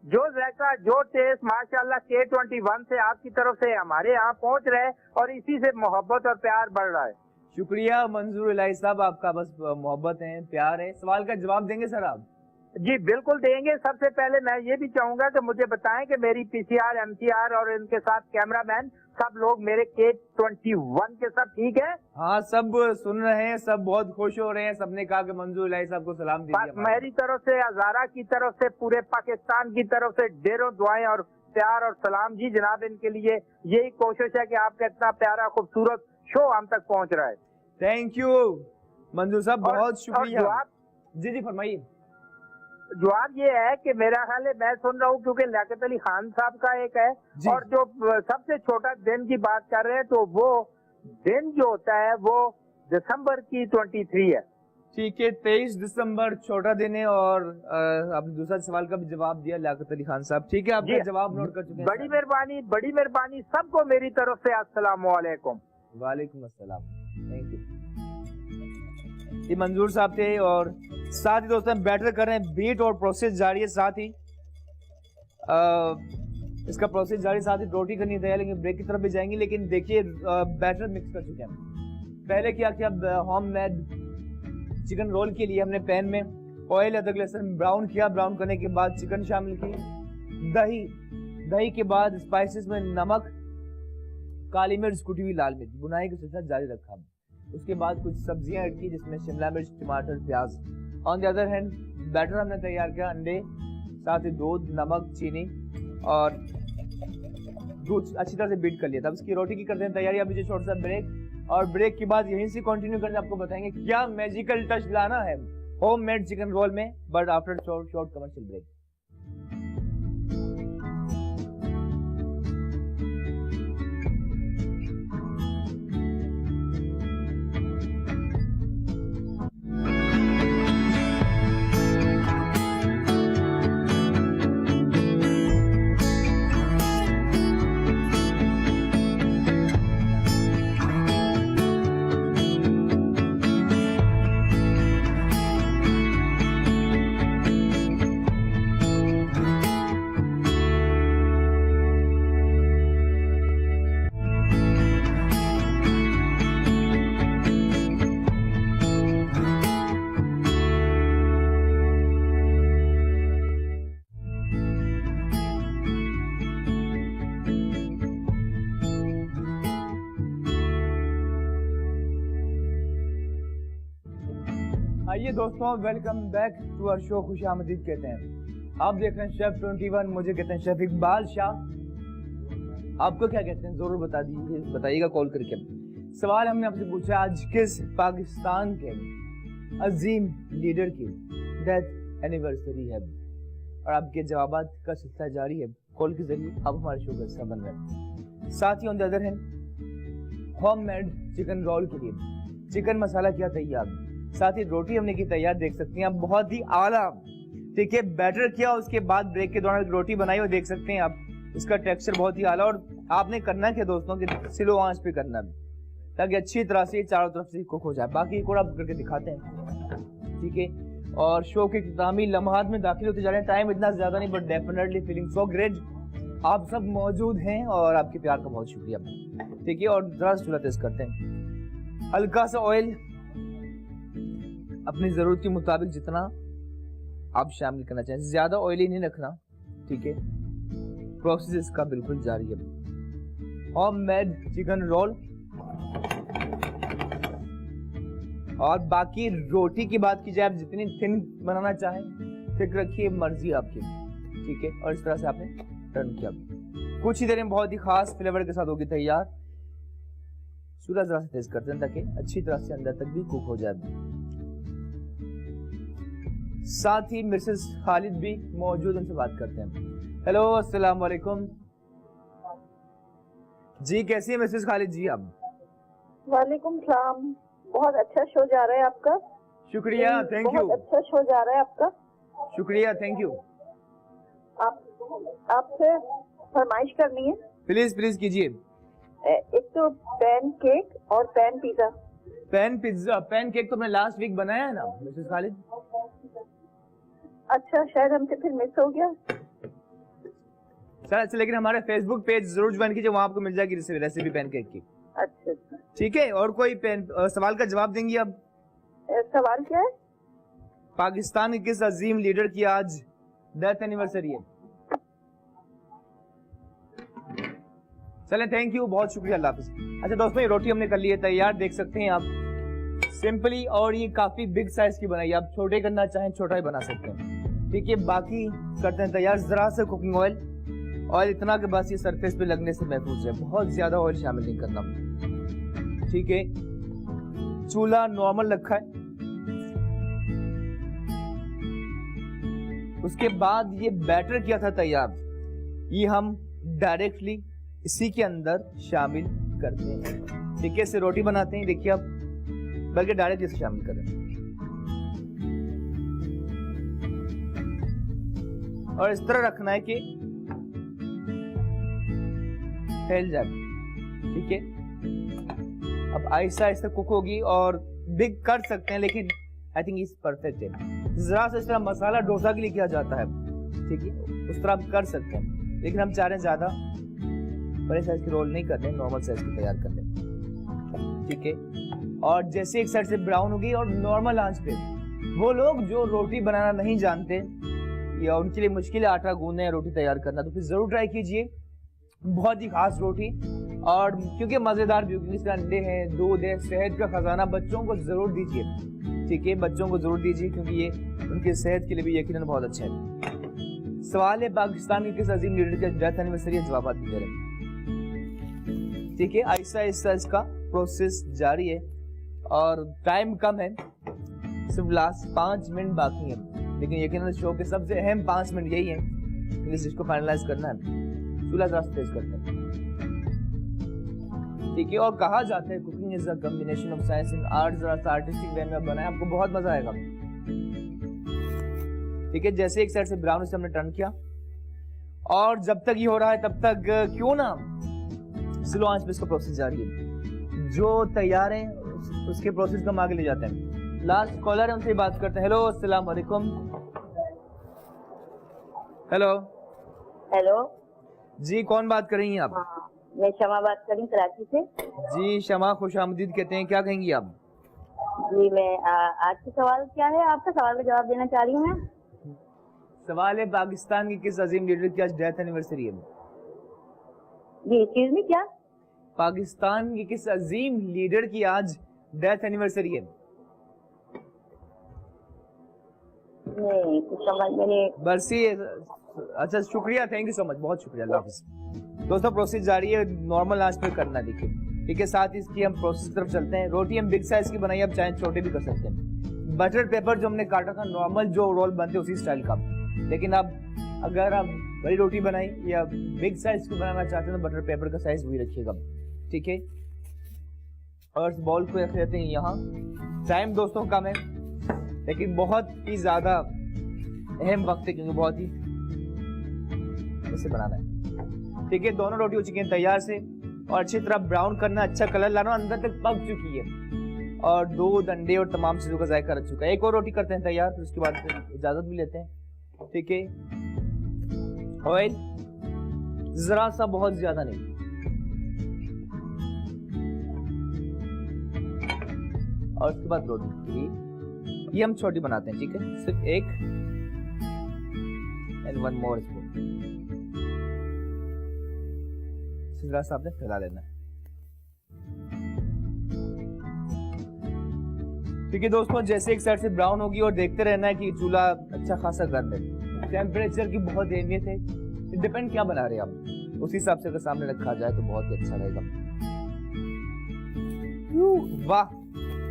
जो जायका जो टेस्ट माशाल्लाह K21 से आपकी तरफ से हमारे यहाँ पहुँच रहे हैं और इसी से मोहब्बत और प्यार बढ़ रहा है। शुक्रिया मंजूर इलाही साहब, आपका बस मोहब्बत है, प्यार है। सवाल का जवाब देंगे सर आप? जी बिल्कुल देंगे। सबसे पहले मैं ये भी चाहूंगा कि मुझे बताएं कि मेरी पीसीआर, एमसीआर और इनके साथ कैमरामैन सब लोग मेरे K21 के सब ठीक है? हाँ, सब सुन रहे हैं, सब बहुत खुश हो रहे हैं। सबने कहा कि मंजूर इलाही साहब को सलाम दीजिए। मेरी तरफ से, हजारा की तरफ से, पूरे पाकिस्तान की तरफ से ढेरों दुआएं और प्यार और सलाम जी जनाब। इनके लिए यही कोशिश है कि आपका इतना प्यारा खूबसूरत शो हम तक पहुंच रहा है। थैंक यू मंजूर साहब, बहुत शुक्रिया। जी जी फरमाइए। जवाब ये है कि मेरा ख्याल है, मैं सुन रहा हूँ क्योंकि लियाकत अली खान साहब का एक है, और जो सबसे छोटा दिन की बात कर रहे हैं तो वो दिन जो होता है वो दिसंबर की 23 है। ठीक है, 23 दिसंबर छोटा दिन है। और आपने दूसरा सवाल का भी जवाब दिया लियाकत अली खान साहब। ठीक है, आपका जवाब नोट कर चुके हैं। बड़ी मेहरबानी, बड़ी मेहरबानी। सबको मेरी तरफ से अस्सलामु अलैकुम। वालेकुम अस्सलाम। Thank you. ये मंजूर साहब थे। और साथ ही दोस्तों बैटर कर रहे हैं, बीट और प्रोसेस जारी है। साथ ही इसका प्रोसेस जारी, साथ ही रोटी करनी है तैयार, लेकिन ब्रेक की तरफ भी जाएंगे। लेकिन देखिए बैटर मिक्स कर चुके हैं। पहले क्या किया, होम मेड चिकन रोल के लिए हमने पैन में ऑयल, अदरक, लहसुन ब्राउन किया। ब्राउन करने के बाद चिकन शामिल की, दही के बाद स्पाइसेस में नमक, काली मिर्च, कुटी हुई लाल मिर्च, बुनाई का सिलसिला जारी रखा। उसके बाद कुछ सब्जियां ऐड की जिसमें शिमला मिर्च, टमाटर, प्याज। On the other hand batter हमने तैयार किया, अंडे, साथ ही दूध, नमक, चीनी और दूध अच्छी तरह से बीट कर लिया था। अब इसकी रोटी की करते हैं तैयारी। अभी जो छोटा सा ब्रेक, और ब्रेक के बाद यहीं से कंटिन्यू करके आपको बताएंगे क्या मैजिकल टच लाना है होम मेड चिकन रोल में, but after short commercial break. आइए दोस्तों, welcome back to our show खुशामदीद कहते हैं। आप देख रहे हैं शेफ 21, मुझे कहते हैं शेफ इकबाल शाह। आपको क्या कहते हैं जरूर बता दीजिए, बताइएगा कॉल करके। सवाल हमने आपसे पूछा, आज किस पाकिस्तान के अजीम लीडर की डेथ एनिवर्सरी है, और आपके जवाबात का सिलसिला जारी है। कॉल के जरिए आप हमारे शो का हिस्सा बन रहे हैं। साथ ही on the other hand home made chicken roll के लिए चिकन मसाला किया तैयार, साथ ही रोटी हमने की तैयार, देख सकते हैं आप, बहुत ही आला। ठीक है, बैटर किया, उसके बाद ब्रेक के दौरान रोटी बनाई, और देख सकते हैं आप इसका टेक्सचर बहुत ही आला। और आपने करना क्या दोस्तों कि स्लो आंच पे करना है ताकि अच्छी तरह से चारों तरफ से कुक हो जाए। बाकी एक और आप करके दिखाते हैं। ठीक है, और शो के इख्तितामी लम्हात में दाखिल होते जा रहे हैं। टाइम इतना ज्यादा नहीं, but definitely feeling so great. आप सब मौजूद हैं और आपके प्यार का बहुत शुक्रिया। ठीक है, और जरा चूल्हा तेज करते हैं। हल्का सा ऑयल अपनी जरूरत के मुताबिक जितना आप शामिल करना चाहें, ज्यादा ऑयली नहीं रखना। ठीक है, प्रोसेस इसका बिल्कुल जारी है। Home made chicken role. और बाकी रोटी की बात की जाए, आप जितनी थिन बनाना चाहें थिक रखिए, मर्जी आपकी। ठीक है, और इस तरह से आपने टर्न किया। कुछ ही देर में बहुत ही खास फ्लेवर के साथ होगी तैयार। चूल्हा जरा से तेज करते हैं ताकि अच्छी तरह से अंदर तक भी कुक हो जाए। साथ ही मिसेस खालिद भी मौजूद, उनसे बात करते हैं। हेलो, अस्सलाम वालेकुम जी, कैसी है मिसेस खालिद जी आप? वालेकुम सलाम। बहुत अच्छा शो जा रहा है आपका। शुक्रिया, थैंक यू। बहुत अच्छा शो जा रहा है आपका। शुक्रिया, थैंक यू। आपसे फरमाइश करनी है। प्लीज प्लीज कीजिए। एक तो पैन केक और पैन पिज्जा। पैन केक तो मैंने लास्ट वीक बनाया है ना मिसेस खालिद। अच्छा, शायद हमसे फिर मिस हो गया। सर अच्छा, लेकिन हमारे फेसबुक पेज जरूर ज्वाइन कीजिए, वहां आपको मिल जाएगी रेसिपी पैन केक की। अच्छा अच्छा, ठीक है। और कोई सवाल का जवाब देंगी अब? सवाल क्या है? पाकिस्तान के किस अजीम लीडर की आज डेथ एनिवर्सरी है? चलें, थैंक यू, बहुत शुक्रिया, अल्लाह हाफिज। अच्छा दोस्तों, ये रोटी हमने कर ली है तैयार, देख सकते हैं आप सिंपली, और ये काफी बिग साइज की बनाई है। आप छोटे करना चाहें छोटा ही बना सकते हैं। ठीक है, बाकी करते हैं तैयार। जरा सा कुकिंग ऑयल इतना कि बस ये सरफेस पे लगने से महफूज है, बहुत ज्यादा ऑयल शामिल नहीं करना। ठीक है, चूल्हा नॉर्मल रखा है। उसके बाद ये बैटर किया था तैयार, ये हम डायरेक्टली इसी के अंदर शामिल करते हैं। ठीक है, इससे रोटी बनाते हैं, देखिए आप, बल्कि डायरेक्ट इसे शामिल करें और इस तरह रखना है कि फैल जाए। ठीक है, अब आहिस्ता आहिस्ता कुक होगी और बिग कर सकते हैं, लेकिन आई थिंक इज परफेक्ट है। जरा से इस तरह मसाला डोसा के लिए किया जाता है, ठीक है, उस तरह आप कर सकते हैं, लेकिन हम चाह रहे हैं ज्यादा बड़े साइज के रोल नहीं करने, नॉर्मल साइज के तैयार कर लें। ठीक है, और जैसे एक साइड से ब्राउन होगी और नॉर्मल आंच पे, वो लोग जो रोटी बनाना नहीं जानते या उनके लिए मुश्किल है आटा गूंदना या रोटी तैयार करना, तो फिर जरूर ट्राई कीजिए। बहुत ही खास रोटी, और क्योंकि मजेदार भी होगी, इसमें अंडे हैं, दूध है, सेहत का खजाना, बच्चों को जरूर दीजिए। ठीक है, बच्चों को जरूर दीजिए, क्योंकि ये उनकी सेहत के लिए भी यकीनन बहुत अच्छा है। सवाल है, पाकिस्तान के किस अजीम लीडर की डेथ एनिवर्सरी है? जवाब दे रहे हैं। ठीक है, आहिस्ता आहिस्ता इसका प्रोसेस जारी है और टाइम कम है, सिर्फ लास्ट 5 मिनट बाकी है, लेकिन यकीनन शो के सबसे अहम 5 मिनट यही है जिसको फाइनलाइज करना है। चूल्हा जरा तेज करते हैं। ठीक है, और कहा जाता है cooking is a combination of science and art. जरा सा आर्टिस्टिक वे में बनाए, आपको बहुत मजा आएगा। ठीक है, जैसे एक साइड से ब्राउन से हमने टर्न किया, और जब तक ये हो रहा है तब तक क्यों ना स्लो आंच पे इसका प्रोसेस जारी है। जो तैयार है उसके प्रोसेस को हम आगे ले जाते हैं। लास्ट कॉलर है, उनसे बात करते हैं। हेलो, अस्सलाम वालेकुम। हेलो हेलो जी, कौन बात कर रही हैं आप? हाँ, मैं शमा बात कर रही हूँ कराची से। जी शमा, खुश आमदीद कहते हैं, क्या कहेंगी आप? जी मैं आज का सवाल क्या है, आपका सवाल का जवाब देना चाह रही हूँ मैं। सवाल है, पाकिस्तान की किस अजीम लीडर की आज डेथ एनिवर्सरी है? जी एक्सक्यूज मी, क्या? पाकिस्तान की किस अजीम लीडर की आज डेथ एनिवर्सरी है? नहीं कुछ समझ में नहीं। बरसी। अच्छा शुक्रिया, थैंक यू सो मच, बहुत शुक्रिया, अल्लाह हाफिज। दोस्तों प्रोसेस जारी है, नॉर्मल आंच पे करना, देखिए। ठीक है, साथ ही इसकी हम प्रोसेस की तरफ चलते हैं। रोटी हम बिग साइज की बनाई, अब चाहे छोटे भी कर सकते हैं। बटर पेपर जो हमने काटा था, नॉर्मल जो रोल बनते उसी स्टाइल का, लेकिन अब अगर आप बड़ी रोटी बनाई या बिग साइज की बनाना चाहते हैं तो बटर पेपर का साइज वही रखिएगा। ठीक है, और इस बॉल को रख लेते हैं यहाँ। टाइम दोस्तों कम है, लेकिन बहुत ही ज्यादा अहम वक्त है, क्योंकि बहुत ही इसे बनाना है। ठीक है, दोनों रोटी हो चुकी हैं तैयार से, और अच्छी तरह ब्राउन करना, अच्छा कलर लाना, अंदर तक पक चुकी है, और दूध, अंडे और तमाम चीजों का जायका रख चुका है। एक और रोटी करते हैं तैयार, फिर उसके बाद इजाजत भी लेते हैं। ठीक है, ऑयल जरा सा, बहुत ज्यादा नहीं। और उसके बाद रोटी, ये हम छोटी बनाते हैं। ठीक है, सिर्फ एक एंड 1 मोर स्पून, जरा सा आपने फैला लेना है। ठीक है दोस्तों, जैसे एक साइड से ब्राउन होगी और देखते रहना है कि चूल्हा अच्छा खासा गर्म है। टेम्परेचर की बहुत अहमियत है, डिपेंड क्या बना रहे हैं आप, उसी हिसाब से अगर सामने रखा जाए तो बहुत ही अच्छा रहेगा। वाह,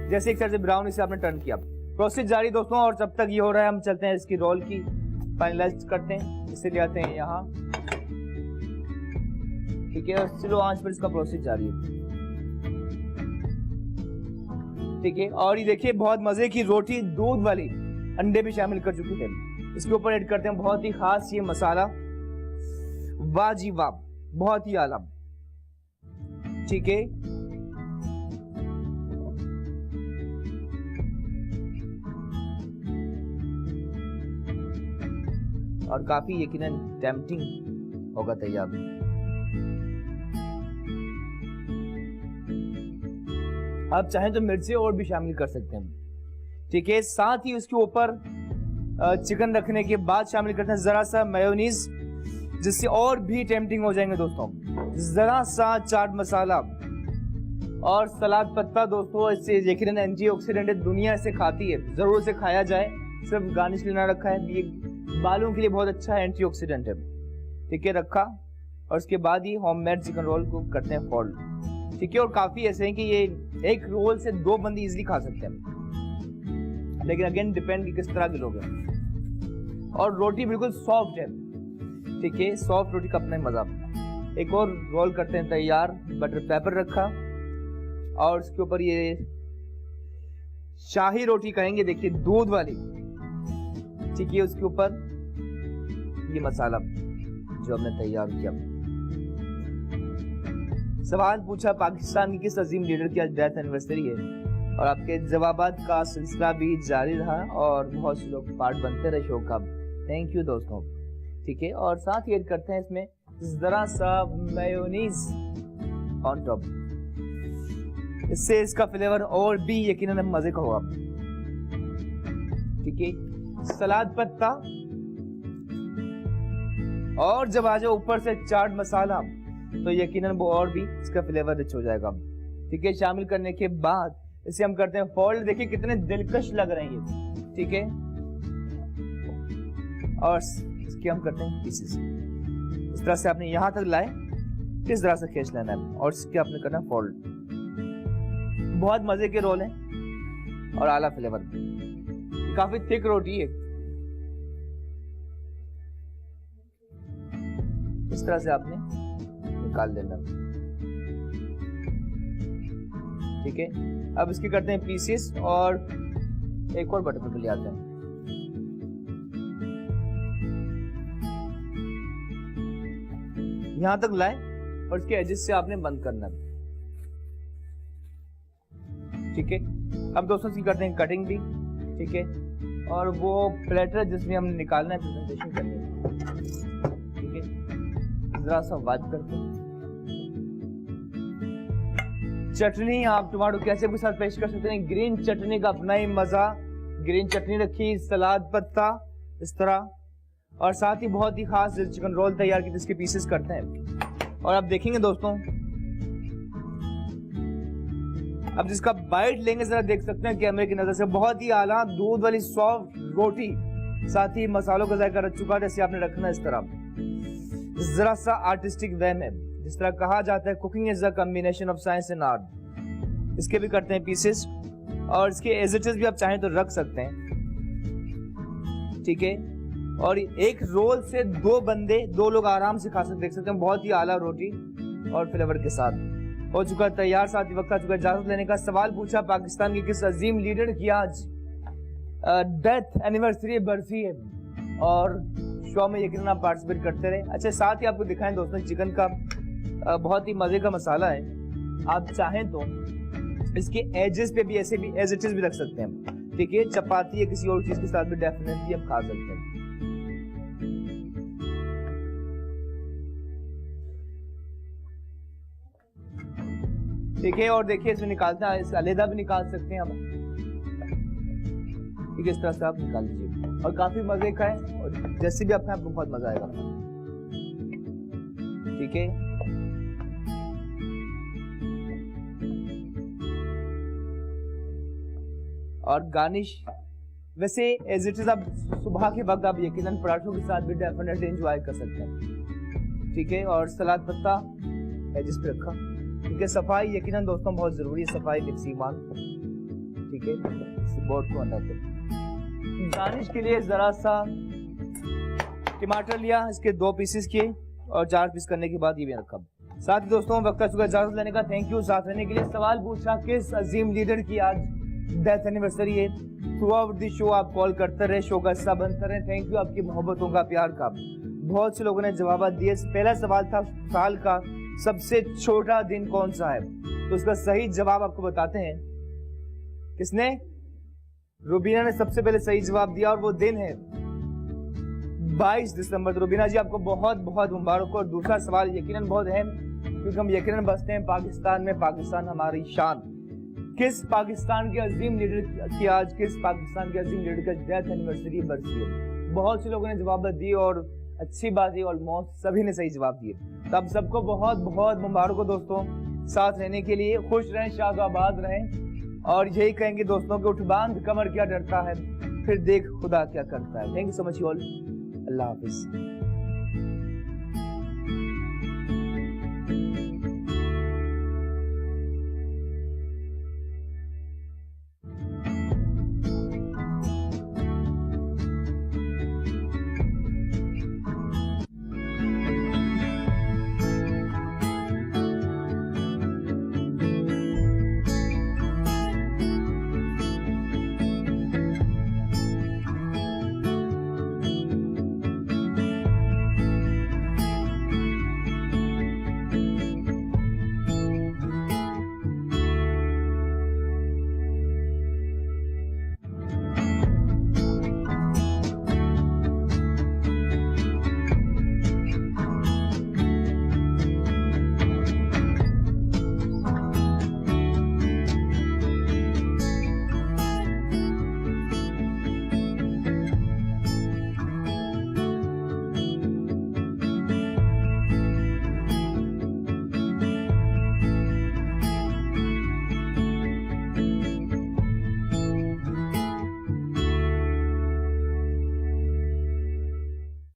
जैसे एक साइड से ब्राउन इसे आपने टर्न किया। प्रोसेस जारी दोस्तों, और जब तक ये हो रहा है हम चलते हैं इसकी रोल की फाइनलाइज करते हैं। इसे ले आते हैं यहाँ। ठीक है, और स्लो आंच पर इसका प्रोसेस जारी है। ठीक है, और ये देखिए बहुत मजे की रोटी, दूध वाली, अंडे भी शामिल कर चुके थे। इसके ऊपर ऐड करते हैं बहुत ही खास ये मसाला। वाह जी वाह, बहुत ही आला। ठीक है, और काफी यकीनन टेम्पटिंग होगा तैयार। आप चाहें तो मिर्ची और भी शामिल कर सकते हैं, ठीक है। साथ ही उसके ऊपर चिकन रखने के बाद शामिल करते हैं जरा सा मेयोनीज, जिससे और भी टेम्पटिंग हो जाएंगे दोस्तों। जरा सा चाट मसाला और सलाद पत्ता दोस्तों, इससे यकीनन एंटीऑक्सीडेंट है, दुनिया इसे खाती है, जरूर से खाया जाए। सिर्फ गार्निश लेना रखा है, ये बालों के लिए बहुत अच्छा है, एंटीऑक्सीडेंट है, ठीक है। रखा और उसके बाद ही होममेड चिकन रोल को करते हैं फोल्ड, ठीक है। और काफी ऐसे हैं कि ये एक रोल से 2 बंदे इजीली खा सकते हैं, लेकिन अगेन डिपेंड कि किस तरह के लोग हैं। और रोटी बिल्कुल सॉफ्ट है, ठीक है, सॉफ्ट रोटी का अपना मजा। एक और रोल करते हैं तैयार, बटर पेपर रखा और उसके ऊपर ये शाही रोटी कहेंगे, देखिए दूध वाली, ठीक है। उसके ऊपर ये मसाला जो हमने तैयार किया। सवाल पूछा पाकिस्तान की किस अजीम लीडर की आज डेथ एनिवर्सरी है, और आपके जवाबात का सिलसिला भी जारी रहा और बहुत से लोग पार्ट बनते रहे शो का। थैंक यू दोस्तों, ठीक है। और साथ ही ऐड करते हैं इसमें जरा सा मेयोनीज ऑन टॉप, इससे इसका फ्लेवर और भी यकीनन मजे का होगा, ठीक है। सलाद पत्ता और जब आ जाए ऊपर से चाट मसाला तो यकीनन वो और भी इसका फ्लेवर रिच हो जाएगा, ठीक है। शामिल करने के बाद इसे हम करते हैं फोल्ड, देखिए कितने दिलकश लग रहे हैं ये, ठीक है। और इसके हम करते हैं पीसेस, इस तरह से आपने यहां तक लाए, किस तरह से खींच लेना है और इसके आपने करना है फोल्ड। बहुत मजे के रोल हैं और आला फ्लेवर, काफी थिक रोटी है, इस तरह से आपने निकाल देना, ठीक है। अब इसके करते हैं पीसेस और एक और बटर पेपर ले आते हैं। यहां तक लाए और इसके एजेस से आपने बंद करना, ठीक है। अब दोस्तों इसकी करते हैं कटिंग भी, ठीक है। और वो प्लेटर जिसमें हमने निकालना है, प्रेजेंटेशन करनी है, ठीक है। जरा सा वाइप करते हैं। चटनी आप टमाटो कैसे के साथ पेश कर सकते हैं, ग्रीन चटनी का अपना ही मजा। ग्रीन चटनी रखी, सलाद पत्ता इस तरह, और साथ ही बहुत ही खास चिकन रोल तैयार की जिसके पीसेस करते हैं। और आप देखेंगे दोस्तों, अब जिसका बाइट लेंगे जरा देख सकते हैं कैमरे की नजर से, बहुत ही आला दूध वाली सॉफ्ट रोटी, साथ ही मसालों का जायका रख चुका, जैसे आपने रखना इस तरह, जरा सा आर्टिस्टिक वे में, जिस तरह कहा जाता है cooking is a combination of science and art. इसके भी करते हैं पीसेस और इसके एज इट इज भी आप चाहें तो रख सकते हैं, ठीक है। और एक रोल से 2 बंदे, 2 लोग आराम से खा सकते, देख सकते हैं बहुत ही आला रोटी और फ्लेवर के साथ हो चुका तैयार। साथ ही वक्त आ चुका इजाजत लेने का। सवाल पूछा पाकिस्तान की किस अजीम लीडर की आज डेथ एनिवर्सरी बरसी है, और शो में यकीनन आप पार्टिसिपेट करते रहे। अच्छा, साथ ही आपको दिखाएं दोस्तों, चिकन का बहुत ही मजे का मसाला है, आप चाहें तो इसके एजेस पे भी ऐसे भी एज इट इज भी रख सकते हैं, ठीक है। चपाती या किसी और चीज के साथ भी डेफिनेटली हम खा सकते हैं, ठीक है। और देखिए इसमें निकालते हैं, इस अलहदा भी निकाल सकते हैं हम, ठीक है। इस तरह से आप निकाल लीजिए और काफी मजे का है, और जैसे भी आपका आपको बहुत मजा आएगा, ठीक है। और गार्निश वैसे एज इट इज आप सुबह के वक्त आप यकीनन पराठों के साथ भी डेफिनेटली एंजॉय कर सकते हैं, ठीक है। और सलाद पत्ता एजिस पे रखा, ठीक है। सफाई यकीनन दोस्तों बहुत जरूरी है, सफाई तकसीमान, ठीक है। बोर्ड को हटाते गार्निश के लिए जरा सा टमाटर लिया, इसके 2 पीसेस किए और 4 पीस करने के बाद ये भी रखा। साथ ही दोस्तों वक्त आ चुका इजाजत लेने का। थैंक यू साथ रहने के लिए। सवाल पूछा किस अजीम लीडर की आज डेथ एनिवर्सरी है। थ्रू आउट दी शो आप कॉल करते रहे, शो का हिस्सा बनते रहे। थैंक यू आपकी मोहब्बतों का, प्यार का। बहुत से लोगों ने जवाब दिए। पहला सवाल था साल का सबसे छोटा दिन कौन सा है, तो उसका सही जवाब आपको बताते हैं। किसने? रुबीना ने सबसे पहले सही जवाब दिया और वो दिन है 22 दिसंबर। तो रुबीना जी आपको बहुत बहुत मुबारक हो। और दूसरा सवाल यकीनन बहुत अहम, क्योंकि हम यकीनन बसते हैं पाकिस्तान में, पाकिस्तान हमारी शान। किस पाकिस्तान के अजीम लीडर की आज डेथ एनिवर्सरी बरसी है? बहुत से लोगों ने जवाब दिए और अच्छी बात है, ऑलमोस्ट सभी ने सही जवाब दिए। तो आप सबको बहुत बहुत मुबारक हो दोस्तों। साथ रहने के लिए खुश रहें, शादाबाद रहें और यही कहेंगे दोस्तों कि उठ बांध कमर क्या डरता है, फिर देख खुदा क्या करता है। Thank you so much all. Allah Hafiz.